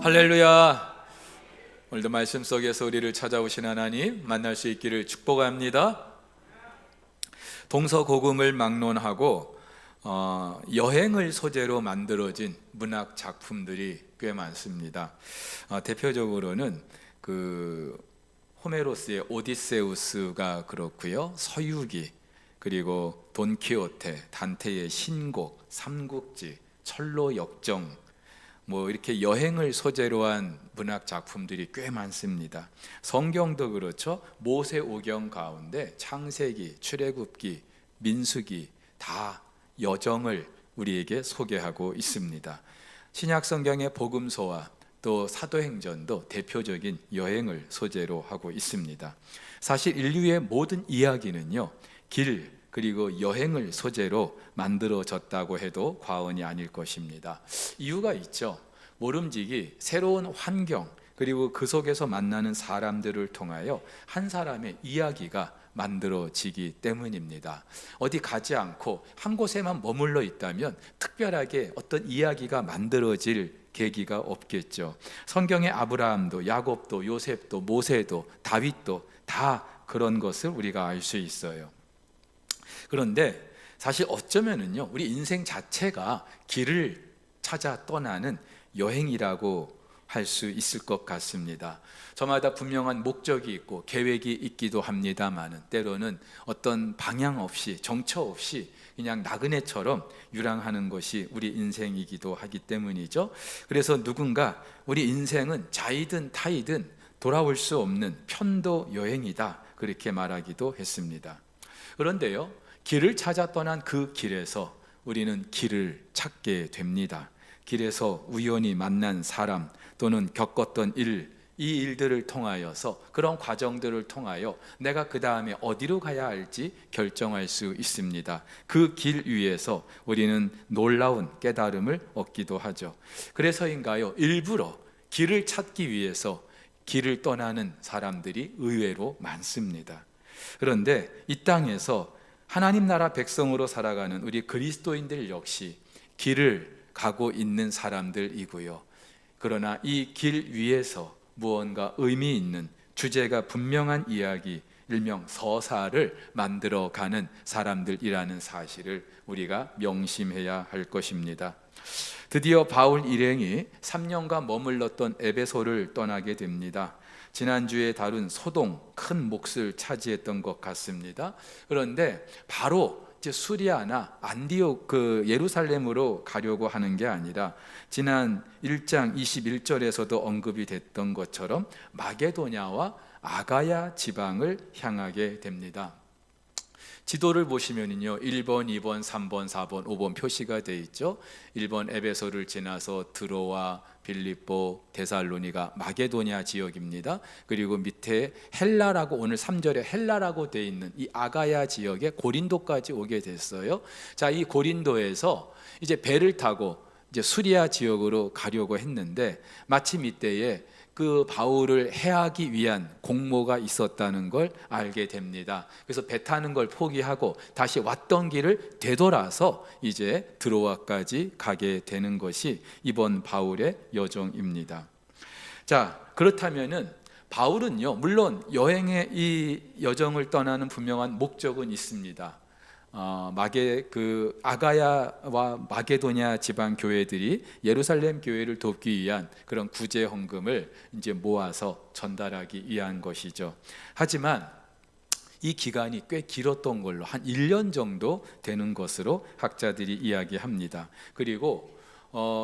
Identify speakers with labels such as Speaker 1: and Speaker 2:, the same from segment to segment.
Speaker 1: 할렐루야. 오늘도 말씀 속에서 우리를 찾아오신 하나님 만날 수 있기를 축복합니다. 동서고금을 막론하고 여행을 소재로 만들어진 문학 작품들이 꽤 많습니다. 대표적으로는 호메로스의 오디세우스가 그렇고요, 서유기, 그리고 돈키호테, 단테의 신곡, 삼국지, 철로 역정, 이렇게 여행을 소재로 한 문학 작품들이 꽤 많습니다. 성경도 그렇죠. 모세오경 가운데 창세기, 출애굽기, 민수기 다 여정을 우리에게 소개하고 있습니다. 신약 성경의 복음서와 또 사도행전도 대표적인 여행을 소재로 하고 있습니다. 사실 인류의 모든 이야기는요, 길 그리고 여행을 소재로 만들어졌다고 해도 과언이 아닐 것입니다. 이유가 있죠. 모름지기 새로운 환경 그리고 그 속에서 만나는 사람들을 통하여 한 사람의 이야기가 만들어지기 때문입니다. 어디 가지 않고 한 곳에만 머물러 있다면 특별하게 어떤 이야기가 만들어질 계기가 없겠죠. 성경의 아브라함도 야곱도 요셉도 모세도 다윗도 다 그런 것을 우리가 알 수 있어요. 그런데 사실 어쩌면은요, 우리 인생 자체가 길을 찾아 떠나는 여행이라고 할 수 있을 것 같습니다. 저마다 분명한 목적이 있고 계획이 있기도 합니다만 때로는 어떤 방향 없이 정처 없이 그냥 나그네처럼 유랑하는 것이 우리 인생이기도 하기 때문이죠. 그래서 누군가 우리 인생은 자이든 타이든 돌아올 수 없는 편도 여행이다, 그렇게 말하기도 했습니다. 그런데요, 길을 찾아 떠난 그 길에서 우리는 길을 찾게 됩니다. 길에서 우연히 만난 사람 또는 겪었던 일, 이 일들을 통하여서, 그런 과정들을 통하여 내가 그 다음에 어디로 가야 할지 결정할 수 있습니다. 그 길 위에서 우리는 놀라운 깨달음을 얻기도 하죠. 그래서인가요, 일부러 길을 찾기 위해서 길을 떠나는 사람들이 의외로 많습니다. 그런데 이 땅에서 하나님 나라 백성으로 살아가는 우리 그리스도인들 역시 길을 가고 있는 사람들이고요. 그러나 이 길 위에서 무언가 의미 있는 주제가 분명한 이야기, 일명 서사를 만들어가는 사람들이라는 사실을 우리가 명심해야 할 것입니다. 드디어 바울 일행이 3년간 머물렀던 에베소를 떠나게 됩니다. 지난주에 다룬 소동, 큰 몫을 차지했던 것 같습니다. 그런데 바로 이제 수리아나 안디옥 예루살렘으로 가려고 하는 게 아니라 지난 1장 21절에서도 언급이 됐던 것처럼 마게도냐와 아가야 지방을 향하게 됩니다. 지도를 보시면요, 1번, 2번, 3번, 4번, 5번 표시가 되어 있죠. 1번 에베소를 지나서 드로아, 빌립보, 데살로니가, 마게도냐 지역입니다. 그리고 밑에 헬라라고, 오늘 3절에 헬라라고 되어 있는 이 아가야 지역에 고린도까지 오게 됐어요. 자, 이 고린도에서 이제 배를 타고 이제 수리아 지역으로 가려고 했는데 마침 이때에 그 바울을 해하기 위한 공모가 있었다는 걸 알게 됩니다. 그래서 배 타는 걸 포기하고 다시 왔던 길을 되돌아서 이제 드로아까지 가게 되는 것이 이번 바울의 여정입니다. 자, 그렇다면은 바울은요, 물론 여행의 이 여정을 떠나는 분명한 목적은 있습니다. 아가야와 마게도냐 지방 교회들이 예루살렘 교회를 돕기 위한 그런 구제 헌금을 이제 모아서 전달하기 위한 것이죠. 하지만 이 기간이 꽤 길었던 걸로 한 1년 정도 되는 것으로 학자들이 이야기합니다. 그리고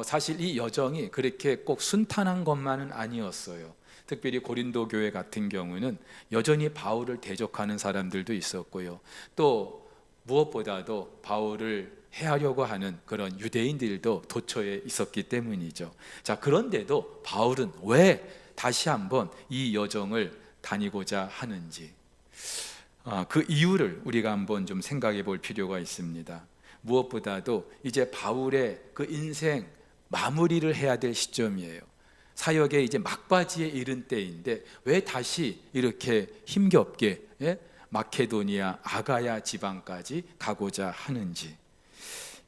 Speaker 1: 사실 이 여정이 그렇게 꼭 순탄한 것만은 아니었어요. 특별히 고린도 교회 같은 경우는 여전히 바울을 대적하는 사람들도 있었고요. 또 무엇보다도 바울을 해하려고 하는 그런 유대인들도 도처에 있었기 때문이죠. 자, 그런데도 바울은 왜 다시 한번 이 여정을 다니고자 하는지, 그 이유를 우리가 한번 좀 생각해 볼 필요가 있습니다. 무엇보다도 이제 바울의 그 인생 마무리를 해야 될 시점이에요. 사역의 이제 막바지에 이른 때인데 왜 다시 이렇게 힘겹게 마케도니아, 아가야 지방까지 가고자 하는지,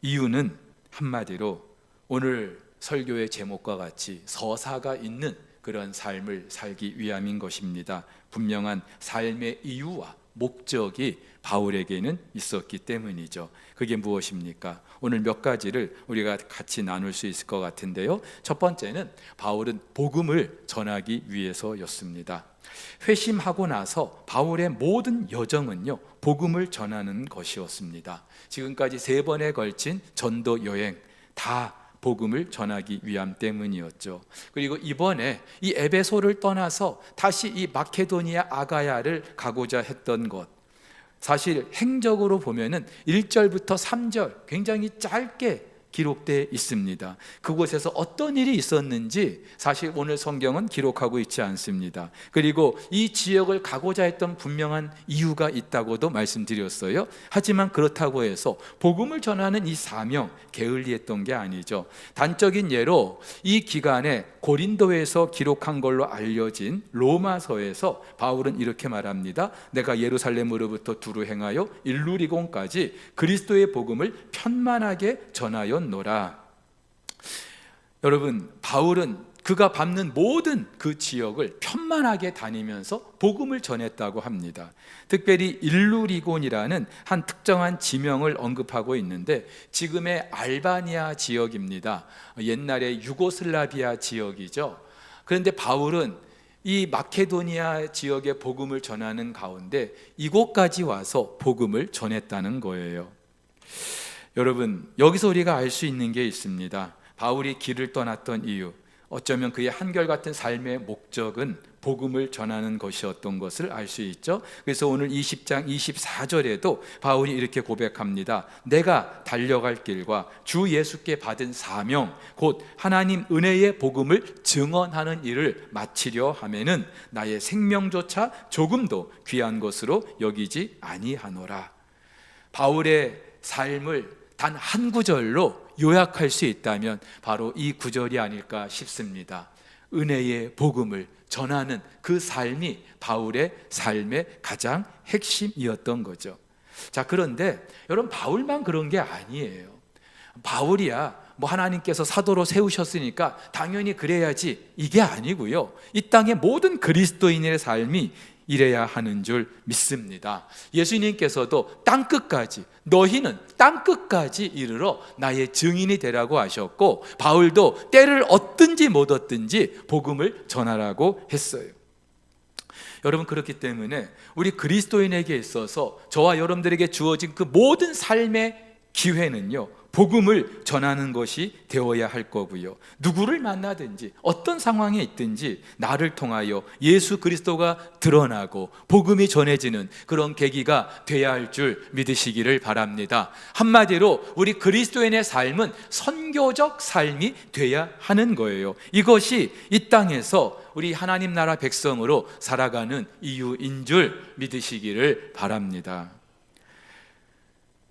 Speaker 1: 이유는 한마디로 오늘 설교의 제목과 같이 서사가 있는 그런 삶을 살기 위함인 것입니다. 분명한 삶의 이유와 목적이 바울에게는 있었기 때문이죠. 그게 무엇입니까? 오늘 몇 가지를 우리가 같이 나눌 수 있을 것 같은데요. 첫 번째는 바울은 복음을 전하기 위해서였습니다. 회심하고 나서 바울의 모든 여정은요, 복음을 전하는 것이었습니다. 지금까지 3번에 걸친 전도 여행 다 복음을 전하기 위함 때문이었죠. 그리고 이번에 이 에베소를 떠나서 다시 이 마케도니아 아가야를 가고자 했던 것, 사실 행적으로 보면은 1절부터 3절 굉장히 짧게 기록되어 있습니다. 그곳에서 어떤 일이 있었는지 사실 오늘 성경은 기록하고 있지 않습니다. 그리고 이 지역을 가고자 했던 분명한 이유가 있다고도 말씀드렸어요. 하지만 그렇다고 해서 복음을 전하는 이 사명 게을리했던 게 아니죠. 단적인 예로 이 기간에 고린도에서 기록한 걸로 알려진 로마서에서 바울은 이렇게 말합니다. 내가 예루살렘으로부터 두루 행하여 일루리곤까지 그리스도의 복음을 편만하게 전하였노라. 여러분, 바울은 그가 밟는 모든 그 지역을 편만하게 다니면서 복음을 전했다고 합니다. 특별히 일루리곤이라는 한 특정한 지명을 언급하고 있는데 지금의 알바니아 지역입니다. 옛날에 유고슬라비아 지역이죠. 그런데 바울은 이 마케도니아 지역의 복음을 전하는 가운데 이곳까지 와서 복음을 전했다는 거예요. 여러분, 여기서 우리가 알 수 있는 게 있습니다. 바울이 길을 떠났던 이유, 어쩌면 그의 한결같은 삶의 목적은 복음을 전하는 것이었던 것을 알 수 있죠. 그래서 오늘 20장 24절에도 바울이 이렇게 고백합니다. 내가 달려갈 길과 주 예수께 받은 사명 곧 하나님 은혜의 복음을 증언하는 일을 마치려 하면은 나의 생명조차 조금도 귀한 것으로 여기지 아니하노라. 바울의 삶을 단 한 구절로 요약할 수 있다면 바로 이 구절이 아닐까 싶습니다. 은혜의 복음을 전하는 그 삶이 바울의 삶의 가장 핵심이었던 거죠. 자, 그런데 여러분, 바울만 그런 게 아니에요. 바울이야 뭐 하나님께서 사도로 세우셨으니까 당연히 그래야지, 이게 아니고요. 이 땅의 모든 그리스도인의 삶이 이래야 하는 줄 믿습니다. 예수님께서도 땅끝까지, 너희는 땅끝까지 이르러 나의 증인이 되라고 하셨고, 바울도 때를 얻든지 못 얻든지 복음을 전하라고 했어요. 여러분, 그렇기 때문에 우리 그리스도인에게 있어서 저와 여러분들에게 주어진 그 모든 삶의 기회는요, 복음을 전하는 것이 되어야 할 거고요. 누구를 만나든지 어떤 상황에 있든지 나를 통하여 예수 그리스도가 드러나고 복음이 전해지는 그런 계기가 돼야 할 줄 믿으시기를 바랍니다. 한마디로 우리 그리스도인의 삶은 선교적 삶이 돼야 하는 거예요. 이것이 이 땅에서 우리 하나님 나라 백성으로 살아가는 이유인 줄 믿으시기를 바랍니다.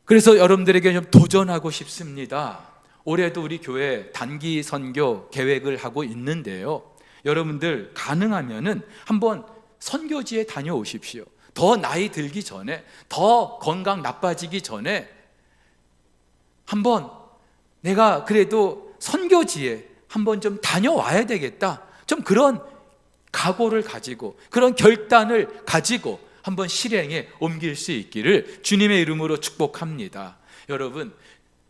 Speaker 1: 그래서 여러분들에게 좀 도전하고 싶습니다. 올해도 우리 교회 단기 선교 계획을 하고 있는데요, 여러분들 가능하면은 한번 선교지에 다녀오십시오. 더 나이 들기 전에, 더 건강 나빠지기 전에 한번 내가 그래도 선교지에 한번 좀 다녀와야 되겠다, 좀 그런 각오를 가지고, 그런 결단을 가지고 한번 실행에 옮길 수 있기를 주님의 이름으로 축복합니다. 여러분,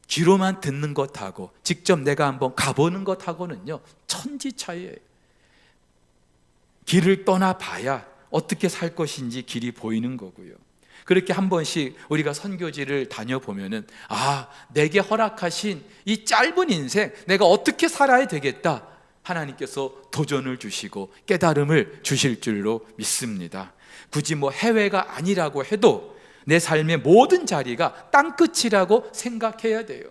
Speaker 1: 귀로만 듣는 것하고 직접 내가 한번 가보는 것하고는요, 천지 차이예요. 길을 떠나봐야 어떻게 살 것인지 길이 보이는 거고요. 그렇게 한 번씩 우리가 선교지를 다녀보면은, 아, 내게 허락하신 이 짧은 인생 내가 어떻게 살아야 되겠다, 하나님께서 도전을 주시고 깨달음을 주실 줄로 믿습니다. 굳이 뭐 해외가 아니라고 해도 내 삶의 모든 자리가 땅끝이라고 생각해야 돼요.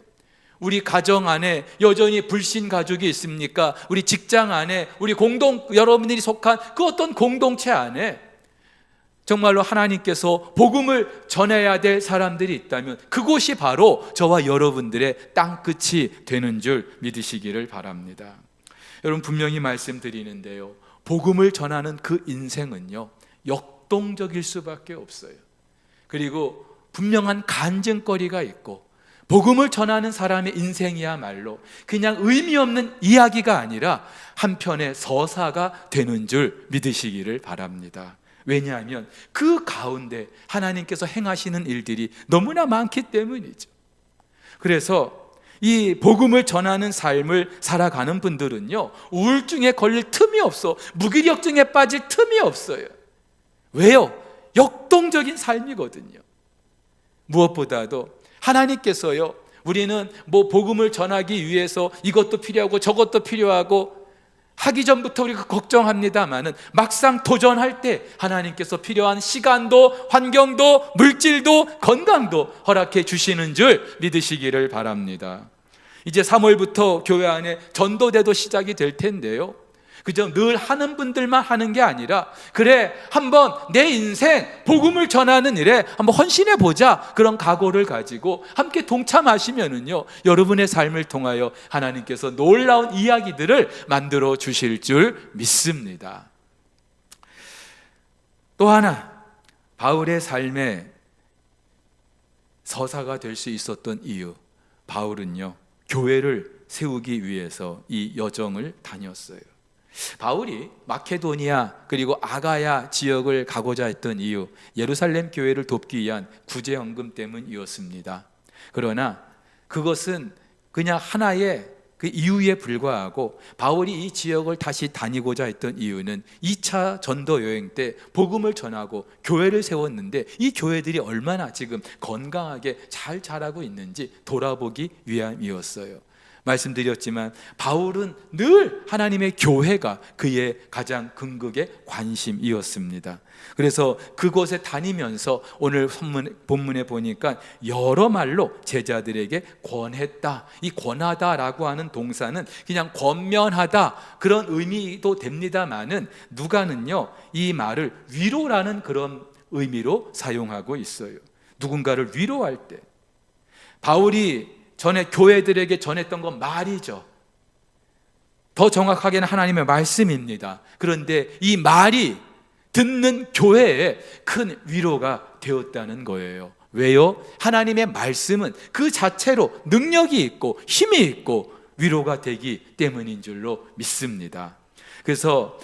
Speaker 1: 우리 가정 안에 여전히 불신 가족이 있습니까? 우리 직장 안에, 우리 여러분들이 속한 그 어떤 공동체 안에 정말로 하나님께서 복음을 전해야 될 사람들이 있다면 그곳이 바로 저와 여러분들의 땅끝이 되는 줄 믿으시기를 바랍니다. 여러분, 분명히 말씀드리는데요, 복음을 전하는 그 인생은요, 역동적일 수밖에 없어요. 그리고 분명한 간증거리가 있고 복음을 전하는 사람의 인생이야말로 그냥 의미 없는 이야기가 아니라 한편의 서사가 되는 줄 믿으시기를 바랍니다. 왜냐하면 그 가운데 하나님께서 행하시는 일들이 너무나 많기 때문이죠. 그래서 이 복음을 전하는 삶을 살아가는 분들은요, 우울증에 걸릴 틈이 없어, 무기력증에 빠질 틈이 없어요. 왜요? 역동적인 삶이거든요. 무엇보다도 하나님께서요, 우리는 뭐 복음을 전하기 위해서 이것도 필요하고 저것도 필요하고 하기 전부터 우리가 걱정합니다마는 막상 도전할 때 하나님께서 필요한 시간도 환경도 물질도 건강도 허락해 주시는 줄 믿으시기를 바랍니다. 이제 3월부터 교회 안에 전도대도 시작이 될 텐데요, 그저 늘 하는 분들만 하는 게 아니라 그래 한번 내 인생 복음을 전하는 일에 한번 헌신해 보자, 그런 각오를 가지고 함께 동참하시면은요, 여러분의 삶을 통하여 하나님께서 놀라운 이야기들을 만들어 주실 줄 믿습니다. 또 하나, 바울의 삶에 서사가 될 수 있었던 이유, 바울은요, 교회를 세우기 위해서 이 여정을 다녔어요. 바울이 마케도니아 그리고 아가야 지역을 가고자 했던 이유, 예루살렘 교회를 돕기 위한 구제헌금 때문이었습니다. 그러나 그것은 그냥 하나의 그 이유에 불과하고, 바울이 이 지역을 다시 다니고자 했던 이유는 2차 전도 여행 때 복음을 전하고 교회를 세웠는데 이 교회들이 얼마나 지금 건강하게 잘 자라고 있는지 돌아보기 위함이었어요. 말씀드렸지만 바울은 늘 하나님의 교회가 그의 가장 궁극의 관심이었습니다. 그래서 그곳에 다니면서 오늘 본문에 보니까 여러 말로 제자들에게 권했다. 이 권하다라고 하는 동사는 그냥 권면하다 그런 의미도 됩니다마는 누가는요, 이 말을 위로라는 그런 의미로 사용하고 있어요. 누군가를 위로할 때 바울이 전에 교회들에게 전했던 건 말이죠. 더 정확하게는 하나님의 말씀입니다. 그런데 이 말이 듣는 교회에 큰 위로가 되었다는 거예요. 왜요? 하나님의 말씀은 그 자체로 능력이 있고 힘이 있고 위로가 되기 때문인 줄로 믿습니다. 그래서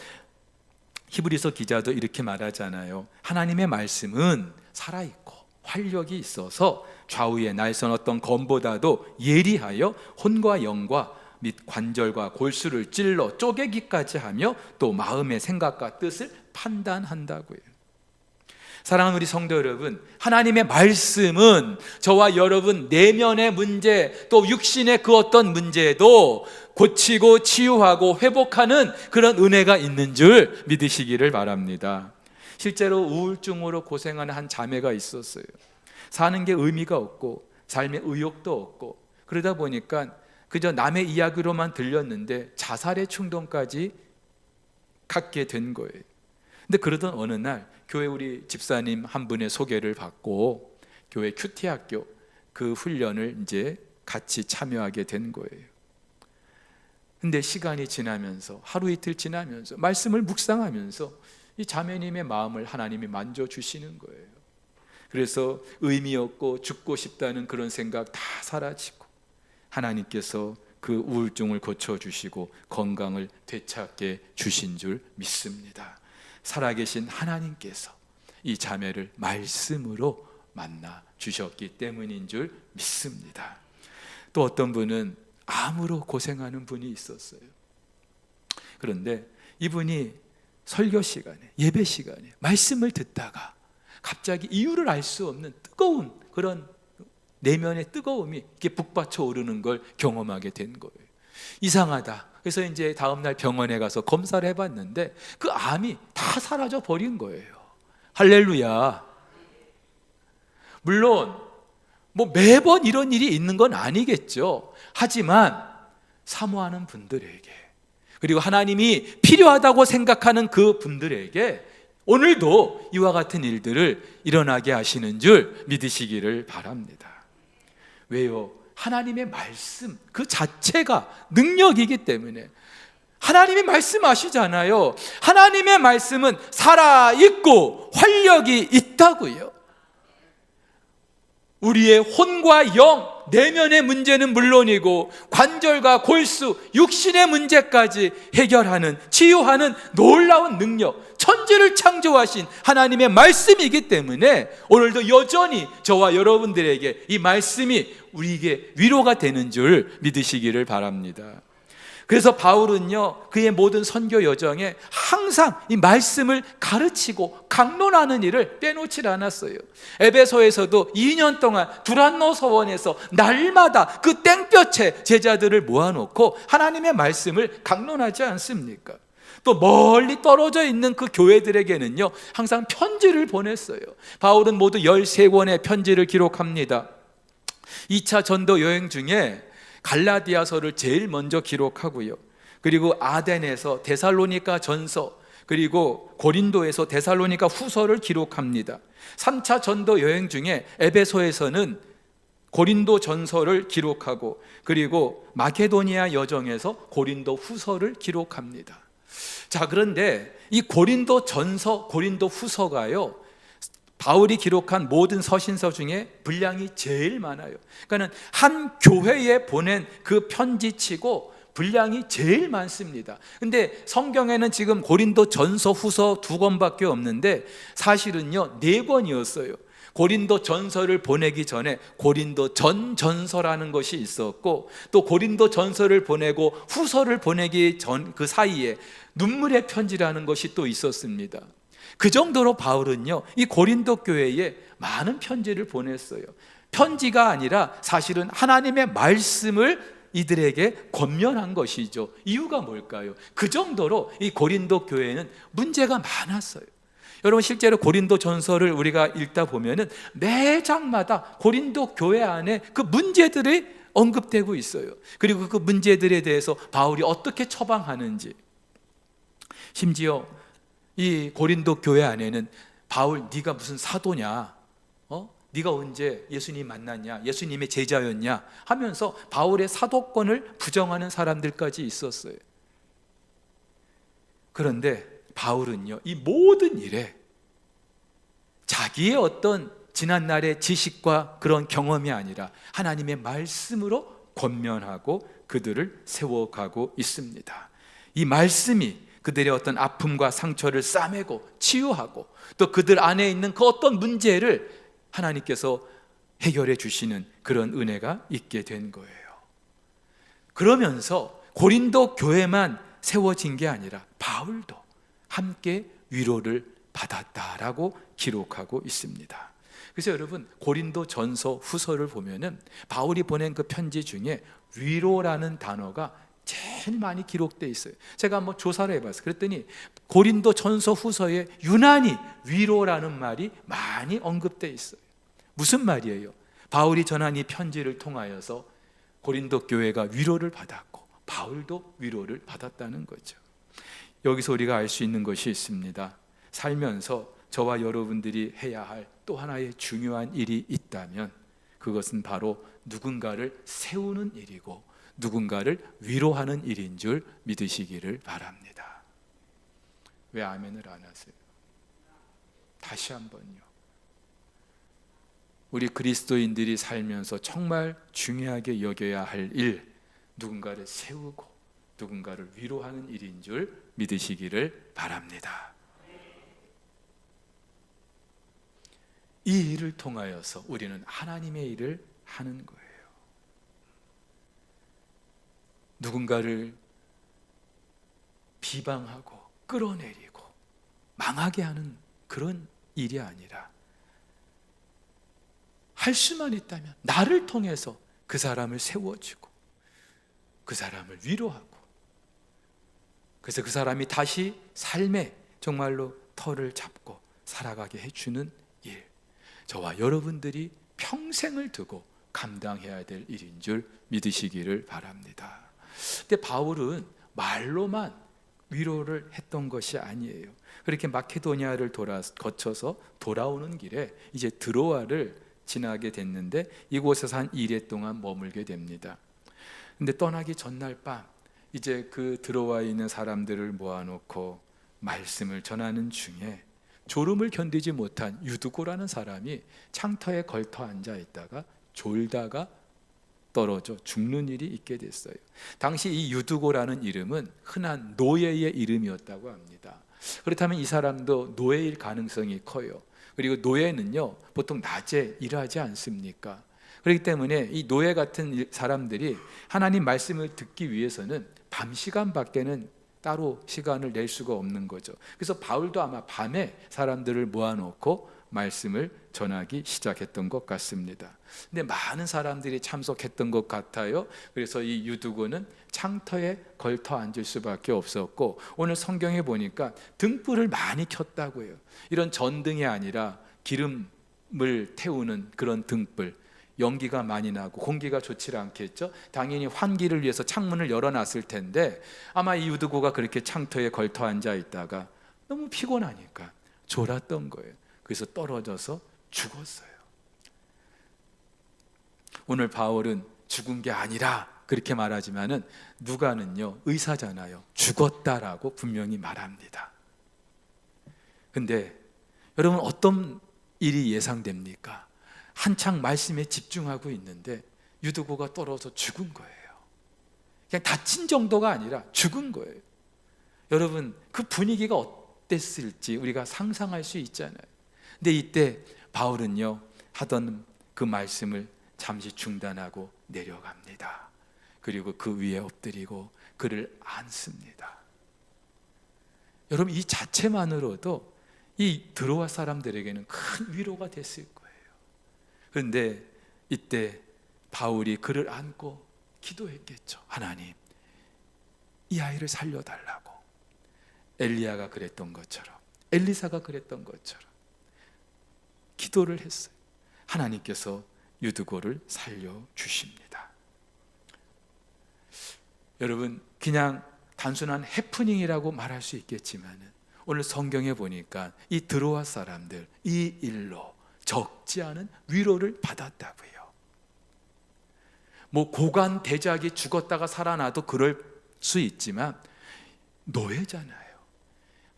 Speaker 1: 히브리서 기자도 이렇게 말하잖아요. 하나님의 말씀은 살아있고 활력이 있어서 좌우의 날선 어떤 검보다도 예리하여 혼과 영과 및 관절과 골수를 찔러 쪼개기까지 하며 또 마음의 생각과 뜻을 판단한다고요. 사랑하는 우리 성도 여러분, 하나님의 말씀은 저와 여러분 내면의 문제 또 육신의 그 어떤 문제도 고치고 치유하고 회복하는 그런 은혜가 있는 줄 믿으시기를 바랍니다. 실제로 우울증으로 고생하는 한 자매가 있었어요. 사는 게 의미가 없고 삶에 의욕도 없고 그러다 보니까 그저 남의 이야기로만 들렸는데 자살의 충동까지 갖게 된 거예요. 근데 그러던 어느 날 교회 우리 집사님 한 분의 소개를 받고 교회 큐티 학교 그 훈련을 이제 같이 참여하게 된 거예요. 근데 시간이 지나면서 하루 이틀 지나면서 말씀을 묵상하면서 이 자매님의 마음을 하나님이 만져주시는 거예요. 그래서 의미 없고 죽고 싶다는 그런 생각 다 사라지고 하나님께서 그 우울증을 고쳐주시고 건강을 되찾게 주신 줄 믿습니다. 살아계신 하나님께서 이 자매를 말씀으로 만나 주셨기 때문인 줄 믿습니다. 또 어떤 분은 암으로 고생하는 분이 있었어요. 그런데 이분이 설교 시간에 예배 시간에 말씀을 듣다가 갑자기 이유를 알 수 없는 뜨거운 그런 내면의 뜨거움이 이렇게 북받쳐 오르는 걸 경험하게 된 거예요. 이상하다. 그래서 이제 다음날 병원에 가서 검사를 해봤는데 그 암이 다 사라져 버린 거예요. 할렐루야. 물론 뭐 매번 이런 일이 있는 건 아니겠죠. 하지만 사모하는 분들에게 그리고 하나님이 필요하다고 생각하는 그 분들에게 오늘도 이와 같은 일들을 일어나게 하시는 줄 믿으시기를 바랍니다. 왜요? 하나님의 말씀 그 자체가 능력이기 때문에. 하나님이 말씀하시잖아요. 하나님의 말씀은 살아있고 활력이 있다고요. 우리의 혼과 영, 내면의 문제는 물론이고 관절과 골수, 육신의 문제까지 해결하는, 치유하는 놀라운 능력, 천지를 창조하신 하나님의 말씀이기 때문에 오늘도 여전히 저와 여러분들에게 이 말씀이 우리에게 위로가 되는 줄 믿으시기를 바랍니다. 그래서 바울은요, 그의 모든 선교 여정에 항상 이 말씀을 가르치고 강론하는 일을 빼놓질 않았어요. 에베소에서도 2년 동안 두란노 서원에서 날마다 그 땡볕에 제자들을 모아놓고 하나님의 말씀을 강론하지 않습니까? 또 멀리 떨어져 있는 그 교회들에게는요, 항상 편지를 보냈어요. 바울은 모두 13권의 편지를 기록합니다. 2차 전도 여행 중에 갈라디아서를 제일 먼저 기록하고요, 그리고 아덴에서 데살로니가 전서, 그리고 고린도에서 데살로니가 후서를 기록합니다. 3차 전도 여행 중에 에베소에서는 고린도 전서를 기록하고, 그리고 마케도니아 여정에서 고린도 후서를 기록합니다. 자, 그런데 이 고린도 전서, 고린도 후서가요, 바울이 기록한 모든 서신서 중에 분량이 제일 많아요. 그러니까 한 교회에 보낸 그 편지치고 분량이 제일 많습니다. 근데 성경에는 지금 고린도 전서, 후서 2권밖에 없는데 사실은요 4권이었어요. 고린도 전서를 보내기 전에 고린도 전전서라는 것이 있었고, 또 고린도 전서를 보내고 후서를 보내기 전 그 사이에 눈물의 편지라는 것이 또 있었습니다. 그 정도로 바울은요, 이 고린도 교회에 많은 편지를 보냈어요. 편지가 아니라 사실은 하나님의 말씀을 이들에게 권면한 것이죠. 이유가 뭘까요? 그 정도로 이 고린도 교회는 문제가 많았어요. 여러분, 실제로 고린도 전서를 우리가 읽다 보면은 매 장마다 고린도 교회 안에 그 문제들이 언급되고 있어요. 그리고 그 문제들에 대해서 바울이 어떻게 처방하는지, 심지어 이 고린도 교회 안에는 바울, 네가 무슨 사도냐? 네가 언제 예수님 만났냐? 예수님의 제자였냐? 하면서 바울의 사도권을 부정하는 사람들까지 있었어요. 그런데 바울은요, 이 모든 일에 자기의 어떤 지난날의 지식과 그런 경험이 아니라 하나님의 말씀으로 권면하고 그들을 세워가고 있습니다. 이 말씀이 그들의 어떤 아픔과 상처를 싸매고 치유하고, 또 그들 안에 있는 그 어떤 문제를 하나님께서 해결해 주시는 그런 은혜가 있게 된 거예요. 그러면서 고린도 교회만 세워진 게 아니라 바울도 함께 위로를 받았다라고 기록하고 있습니다. 그래서 여러분, 고린도 전서, 후서를 보면은 바울이 보낸 그 편지 중에 위로라는 단어가 제일 많이 기록되어 있어요. 제가 한번 조사를 해봤어요. 그랬더니 고린도 전서, 후서에 유난히 위로라는 말이 많이 언급되어 있어요. 무슨 말이에요? 바울이 전한 이 편지를 통하여서 고린도 교회가 위로를 받았고 바울도 위로를 받았다는 거죠. 여기서 우리가 알 수 있는 것이 있습니다. 살면서 저와 여러분들이 해야 할 또 하나의 중요한 일이 있다면 그것은 바로 누군가를 세우는 일이고 누군가를 위로하는 일인 줄 믿으시기를 바랍니다. 왜 아멘을 안 하세요? 다시 한번요. 우리 그리스도인들이 살면서 정말 중요하게 여겨야 할 일, 누군가를 세우고 누군가를 위로하는 일인 줄 믿으시기를 바랍니다. 이 일을 통하여서 우리는 하나님의 일을 하는 거예요. 누군가를 비방하고 끌어내리고 망하게 하는 그런 일이 아니라 할 수만 있다면 나를 통해서 그 사람을 세워주고 그 사람을 위로하고, 그래서 그 사람이 다시 삶에 정말로 터를 잡고 살아가게 해주는 일, 저와 여러분들이 평생을 두고 감당해야 될 일인 줄 믿으시기를 바랍니다. 근데 바울은 말로만 위로를 했던 것이 아니에요. 그렇게 마케도니아를 거쳐서 돌아오는 길에 이제 드로아를 지나게 됐는데 이곳에서 한 2일 동안 머물게 됩니다. 근데 떠나기 전날 밤 이제 그 드로아에 있는 사람들을 모아놓고 말씀을 전하는 중에 졸음을 견디지 못한 유두고라는 사람이 창터에 걸터 앉아 있다가 졸다가 떨어져 죽는 일이 있게 됐어요. 당시 이 유두고라는 이름은 흔한 노예의 이름이었다고 합니다. 그렇다면 이 사람도 노예일 가능성이 커요. 그리고 노예는요, 보통 낮에 일하지 않습니까? 그렇기 때문에 이 노예 같은 사람들이 하나님 말씀을 듣기 위해서는 밤 시간밖에는 따로 시간을 낼 수가 없는 거죠. 그래서 바울도 아마 밤에 사람들을 모아놓고 말씀을 전하기 시작했던 것 같습니다. 근데 많은 사람들이 참석했던 것 같아요. 그래서 이 유두고는 창터에 걸터 앉을 수밖에 없었고, 오늘 성경에 보니까 등불을 많이 켰다고 해요. 이런 전등이 아니라 기름을 태우는 그런 등불, 연기가 많이 나고 공기가 좋지 않겠죠. 당연히 환기를 위해서 창문을 열어놨을 텐데 아마 이 유두고가 그렇게 창터에 걸터 앉아 있다가 너무 피곤하니까 졸았던 거예요. 그래서 떨어져서 죽었어요. 오늘 바울은 죽은 게 아니라 그렇게 말하지만은 누가는요, 의사잖아요. 죽었다라고 분명히 말합니다. 근데 여러분, 어떤 일이 예상됩니까? 한창 말씀에 집중하고 있는데 유두고가 떨어져 죽은 거예요. 그냥 다친 정도가 아니라 죽은 거예요. 여러분, 그 분위기가 어땠을지 우리가 상상할 수 있잖아요. 근데 이때 바울은요, 하던 그 말씀을 잠시 중단하고 내려갑니다. 그리고 그 위에 엎드리고 그를 안습니다. 여러분, 이 자체만으로도 이 드로아 사람들에게는 큰 위로가 됐을 거예요. 그런데 이때 바울이 그를 안고 기도했겠죠. 하나님, 이 아이를 살려달라고. 엘리야가 그랬던 것처럼, 엘리사가 그랬던 것처럼 기도를 했어요. 하나님께서 유두고를 살려주십니다. 여러분, 그냥 단순한 해프닝이라고 말할 수 있겠지만 오늘 성경에 보니까 이 드로아 사람들 이 일로 적지 않은 위로를 받았다고요. 뭐 고관 대작이 죽었다가 살아나도 그럴 수 있지만 노예잖아요.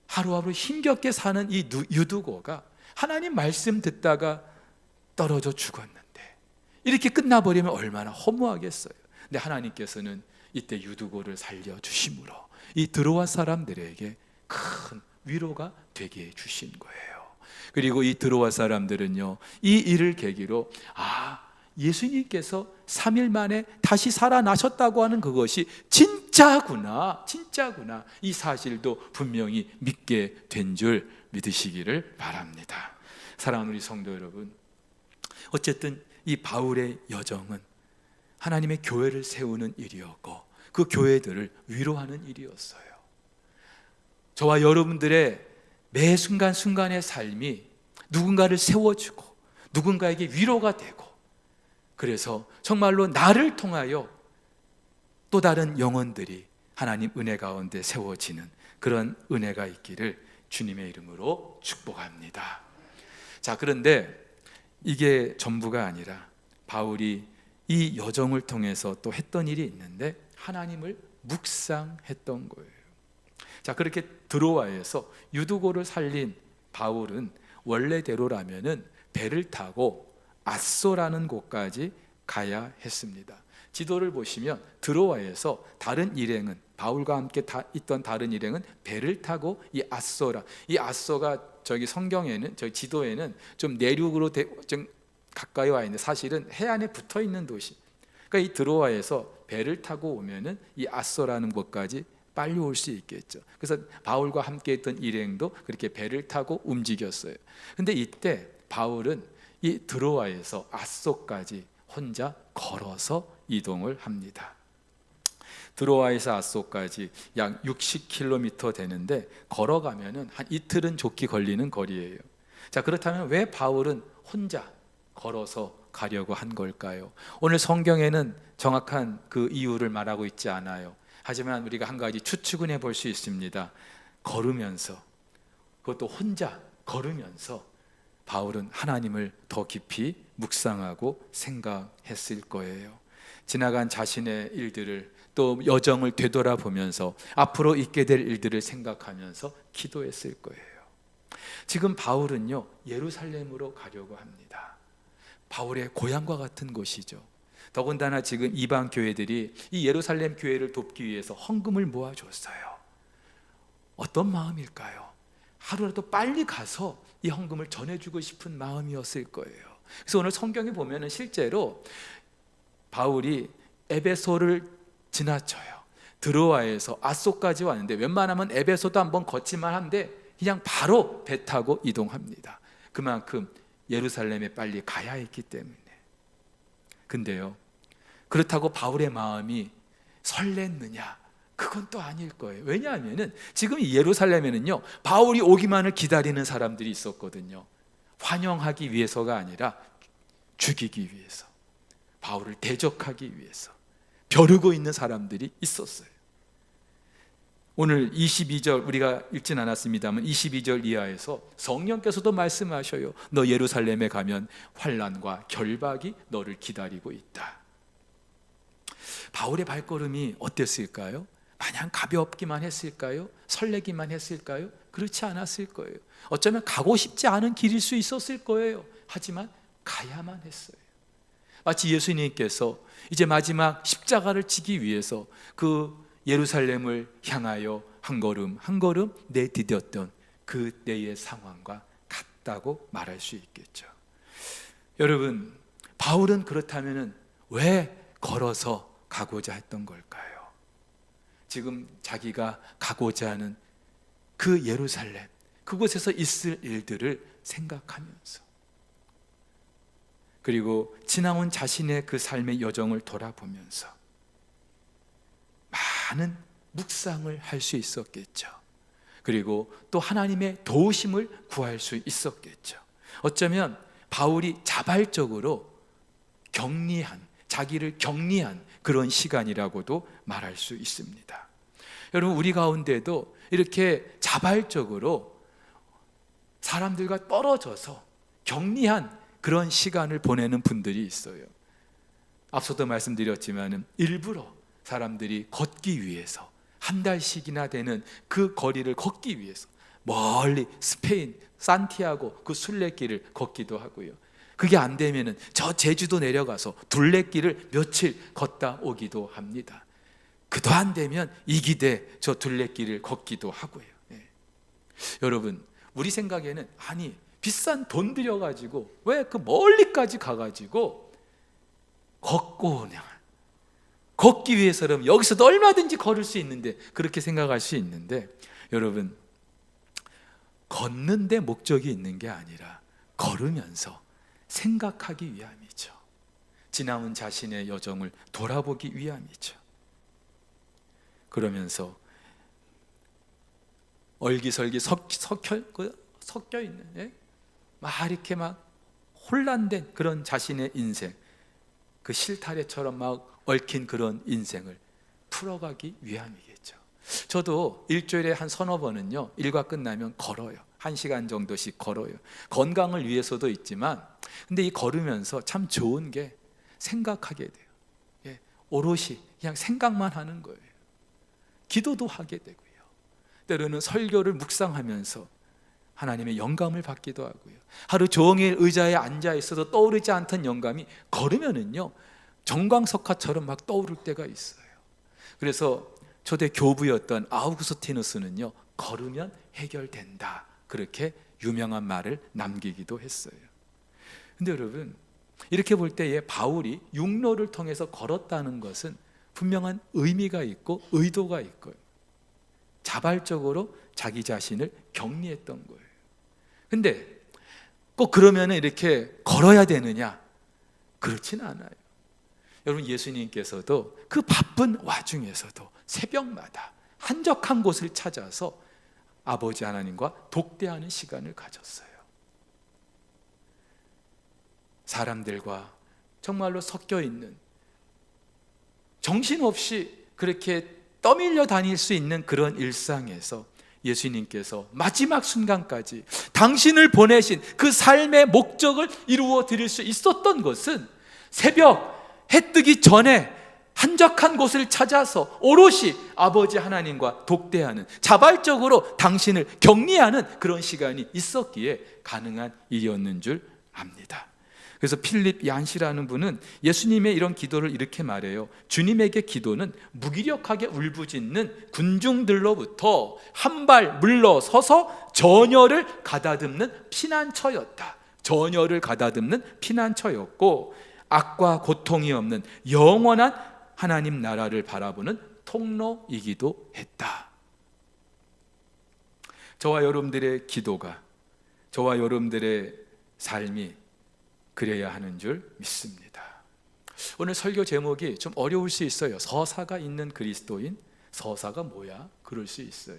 Speaker 1: 하루하루 힘겹게 사는 이 유두고가 하나님 말씀 듣다가 떨어져 죽었는데 이렇게 끝나버리면 얼마나 허무하겠어요. 근데 하나님께서는 이때 유두고를 살려주심으로 이 드로아 사람들에게 큰 위로가 되게 해주신 거예요. 그리고 이 드로아 사람들은요, 이 일을 계기로 예수님께서 3일 만에 다시 살아나셨다고 하는 그것이 진짜구나 이 사실도 분명히 믿게 된 줄 믿으시기를 바랍니다. 사랑하는 우리 성도 여러분, 어쨌든 이 바울의 여정은 하나님의 교회를 세우는 일이었고 그 교회들을 위로하는 일이었어요. 저와 여러분들의 매 순간순간의 삶이 누군가를 세워주고 누군가에게 위로가 되고, 그래서 정말로 나를 통하여 또 다른 영혼들이 하나님 은혜 가운데 세워지는 그런 은혜가 있기를 주님의 이름으로 축복합니다. 자, 그런데 이게 전부가 아니라 바울이 이 여정을 통해서 또 했던 일이 있는데 하나님을 묵상했던 거예요. 자, 그렇게 드로아에서 유두고를 살린 바울은 원래대로라면은 배를 타고 앗소라는 곳까지 가야 했습니다. 지도를 보시면 드로아에서 다른 일행은, 바울과 함께 있던 다른 일행은 배를 타고 이 앗소가 저기 성경에는, 저기 지도에는 좀 내륙으로 좀 가까이 와 있는데 사실은 해안에 붙어 있는 도시. 그러니까 이 드로아에서 배를 타고 오면은 이 앗소라는 곳까지 빨리 올 수 있겠죠. 그래서 바울과 함께 있던 일행도 그렇게 배를 타고 움직였어요. 근데 이때 바울은 이 드로아에서 앗소까지 혼자 걸어서 이동을 합니다. 드로아에서 앗소까지 약 60km 되는데 걸어가면은 한 이틀은 좋게 걸리는 거리예요. 자, 그렇다면 왜 바울은 혼자 걸어서 가려고 한 걸까요? 오늘 성경에는 정확한 그 이유를 말하고 있지 않아요. 하지만 우리가 한 가지 추측은 해볼 수 있습니다. 걸으면서, 그것도 혼자 걸으면서 바울은 하나님을 더 깊이 묵상하고 생각했을 거예요. 지나간 자신의 일들을, 또 여정을 되돌아보면서 앞으로 있게 될 일들을 생각하면서 기도했을 거예요. 지금 바울은요, 예루살렘으로 가려고 합니다. 바울의 고향과 같은 곳이죠. 더군다나 지금 이방 교회들이 이 예루살렘 교회를 돕기 위해서 헌금을 모아줬어요. 어떤 마음일까요? 하루라도 빨리 가서 이 헌금을 전해주고 싶은 마음이었을 거예요. 그래서 오늘 성경에 보면은 실제로 바울이 에베소를 지나쳐요. 드로아에서 아소까지 왔는데 웬만하면 에베소도 한번 걷지만 한데 그냥 바로 배 타고 이동합니다. 그만큼 예루살렘에 빨리 가야 했기 때문에. 근데요, 그렇다고 바울의 마음이 설렜느냐? 그건 또 아닐 거예요. 왜냐하면은 지금 이 예루살렘에는요, 바울이 오기만을 기다리는 사람들이 있었거든요. 환영하기 위해서가 아니라 죽이기 위해서, 바울을 대적하기 위해서 벼르고 있는 사람들이 있었어요. 오늘 22절 우리가 읽진 않았습니다만 22절 이하에서 성령께서도 말씀하셔요. 너 예루살렘에 가면 환난과 결박이 너를 기다리고 있다. 바울의 발걸음이 어땠을까요? 마냥 가볍기만 했을까요? 설레기만 했을까요? 그렇지 않았을 거예요. 어쩌면 가고 싶지 않은 길일 수 있었을 거예요. 하지만 가야만 했어요. 마치 예수님께서 이제 마지막 십자가를 지기 위해서 그 예루살렘을 향하여 한 걸음 한 걸음 내디뎠던 그때의 상황과 같다고 말할 수 있겠죠. 여러분, 바울은 그렇다면 왜 걸어서 가고자 했던 걸까요? 지금 자기가 가고자 하는 그 예루살렘, 그곳에서 있을 일들을 생각하면서, 그리고 지나온 자신의 그 삶의 여정을 돌아보면서 많은 묵상을 할 수 있었겠죠. 그리고 또 하나님의 도우심을 구할 수 있었겠죠. 어쩌면 바울이 자발적으로 자기를 격리한 그런 시간이라고도 말할 수 있습니다. 여러분, 우리 가운데도 이렇게 자발적으로 사람들과 떨어져서 격리한 그런 시간을 보내는 분들이 있어요. 앞서도 말씀드렸지만 일부러 사람들이 걷기 위해서 한 달씩이나 되는 그 거리를 걷기 위해서 멀리 스페인 산티아고 그 순례길을 걷기도 하고요. 그게 안 되면은 저 제주도 내려가서 둘레길을 며칠 걷다 오기도 합니다. 그도 안 되면 이기대 저 둘레길을 걷기도 하고요. 여러분, 우리 생각에는 아니 비싼 돈 들여가지고 왜 그 멀리까지 가가지고 걷고 오냐, 걷기 위해서라면 여기서도 얼마든지 걸을 수 있는데, 그렇게 생각할 수 있는데, 여러분, 걷는 데 목적이 있는 게 아니라 걸으면서 생각하기 위함이죠. 지나온 자신의 여정을 돌아보기 위함이죠. 그러면서 얼기설기 섞여 있는, 막 이렇게 막 혼란된 그런 자신의 인생, 그 실타래처럼 막 얽힌 그런 인생을 풀어가기 위함이겠죠. 저도 일주일에 한 서너 번은요, 일과 끝나면 걸어요. 1시간 정도씩 걸어요. 건강을 위해서도 있지만, 근데 이 걸으면서 참 좋은 게 생각하게 돼요. 오롯이 그냥 생각만 하는 거예요. 기도도 하게 되고요. 때로는 설교를 묵상하면서 하나님의 영감을 받기도 하고요. 하루 종일 의자에 앉아 있어도 떠오르지 않던 영감이 걸으면은요, 정광석화처럼 막 떠오를 때가 있어요. 그래서 초대 교부였던 아우구스티누스는요, 걸으면 해결된다, 그렇게 유명한 말을 남기기도 했어요. 근데 여러분, 이렇게 볼 때에 바울이 육로를 통해서 걸었다는 것은 분명한 의미가 있고 의도가 있고요. 자발적으로 자기 자신을 격리했던 거예요. 근데 꼭 그러면 이렇게 걸어야 되느냐? 그렇지는 않아요. 여러분, 예수님께서도 그 바쁜 와중에서도 새벽마다 한적한 곳을 찾아서 아버지 하나님과 독대하는 시간을 가졌어요. 사람들과 정말로 섞여 있는, 정신없이 그렇게 떠밀려 다닐 수 있는 그런 일상에서 예수님께서 마지막 순간까지 당신을 보내신 그 삶의 목적을 이루어 드릴 수 있었던 것은 새벽 해 뜨기 전에 한적한 곳을 찾아서 오롯이 아버지 하나님과 독대하는, 자발적으로 당신을 격리하는 그런 시간이 있었기에 가능한 일이었는 줄 압니다. 그래서 필립 얀시라는 분은 예수님의 이런 기도를 이렇게 말해요. 주님에게 기도는 무기력하게 울부짖는 군중들로부터 한 발 물러서서 전열을 가다듬는 피난처였다. 전열을 가다듬는 피난처였고, 악과 고통이 없는 영원한 하나님 나라를 바라보는 통로이기도 했다. 저와 여러분들의 기도가, 저와 여러분들의 삶이 그래야 하는 줄 믿습니다. 오늘 설교 제목이 좀 어려울 수 있어요. 서사가 있는 그리스도인, 서사가 뭐야? 그럴 수 있어요.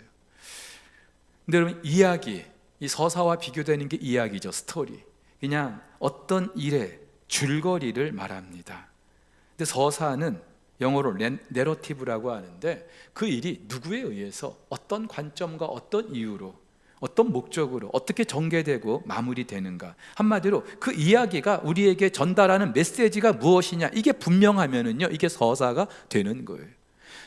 Speaker 1: 근데 여러분, 이야기, 이 서사와 비교되는 게 이야기죠. 스토리. 그냥 어떤 일의 줄거리를 말합니다. 근데 서사는 영어로 내러티브라고 하는데, 그 일이 누구에 의해서 어떤 관점과 어떤 이유로, 어떤 목적으로 어떻게 전개되고 마무리되는가, 한마디로 그 이야기가 우리에게 전달하는 메시지가 무엇이냐, 이게 분명하면은요, 이게 서사가 되는 거예요.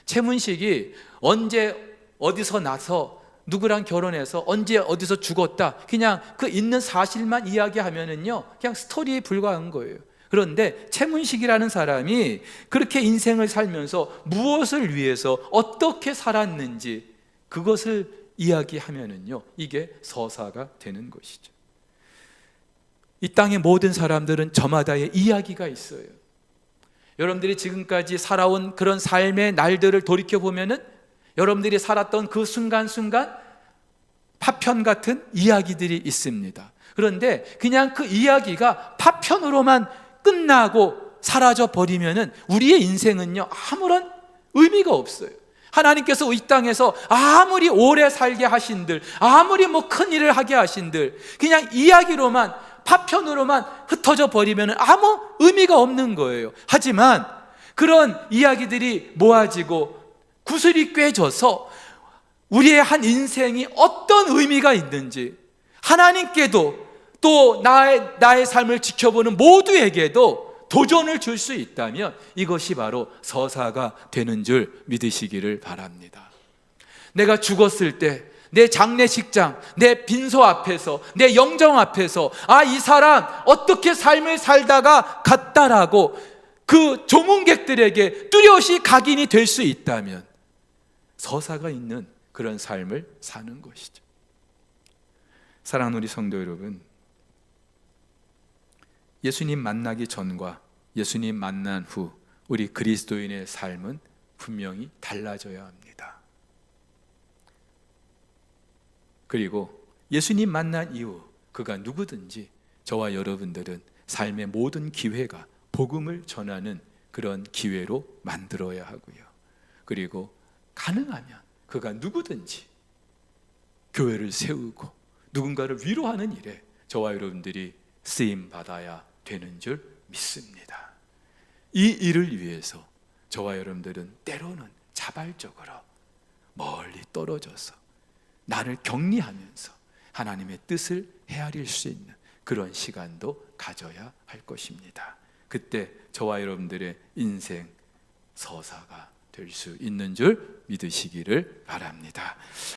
Speaker 1: 최문식이 언제 어디서 나서 누구랑 결혼해서 언제 어디서 죽었다, 그냥 그 있는 사실만 이야기하면은요, 그냥 스토리에 불과한 거예요. 그런데 최문식이라는 사람이 그렇게 인생을 살면서 무엇을 위해서 어떻게 살았는지, 그것을 이야기하면은요, 이게 서사가 되는 것이죠. 이 땅의 모든 사람들은 저마다의 이야기가 있어요. 여러분들이 지금까지 살아온 그런 삶의 날들을 돌이켜보면은 여러분들이 살았던 그 순간순간 파편 같은 이야기들이 있습니다. 그런데 그냥 그 이야기가 파편으로만 끝나고 사라져 버리면은 우리의 인생은요, 아무런 의미가 없어요. 하나님께서 이 땅에서 아무리 오래 살게 하신들, 아무리 큰 일을 하게 하신들, 그냥 이야기로만, 파편으로만 흩어져 버리면 아무 의미가 없는 거예요. 하지만 그런 이야기들이 모아지고 구슬이 꿰져서 우리의 한 인생이 어떤 의미가 있는지, 하나님께도 또 나의 삶을 지켜보는 모두에게도 도전을 줄 수 있다면 이것이 바로 서사가 되는 줄 믿으시기를 바랍니다. 내가 죽었을 때 내 장례식장, 내 빈소 앞에서, 내 영정 앞에서, 이 사람 어떻게 삶을 살다가 갔다라고 그 조문객들에게 뚜렷이 각인이 될 수 있다면 서사가 있는 그런 삶을 사는 것이죠. 사랑하는 우리 성도 여러분, 예수님 만나기 전과 예수님 만난 후 우리 그리스도인의 삶은 분명히 달라져야 합니다. 그리고 예수님 만난 이후 그가 누구든지 저와 여러분들은 삶의 모든 기회가 복음을 전하는 그런 기회로 만들어야 하고요. 그리고 가능하면 그가 누구든지 교회를 세우고 누군가를 위로하는 일에 저와 여러분들이 쓰임 받아야 되는 줄 믿습니다. 이 일을 위해서 저와 여러분들은 때로는 자발적으로 멀리 떨어져서 나를 격리하면서 하나님의 뜻을 헤아릴 수 있는 그런 시간도 가져야 할 것입니다. 그때 저와 여러분들의 인생 서사가 될 수 있는 줄 믿으시기를 바랍니다.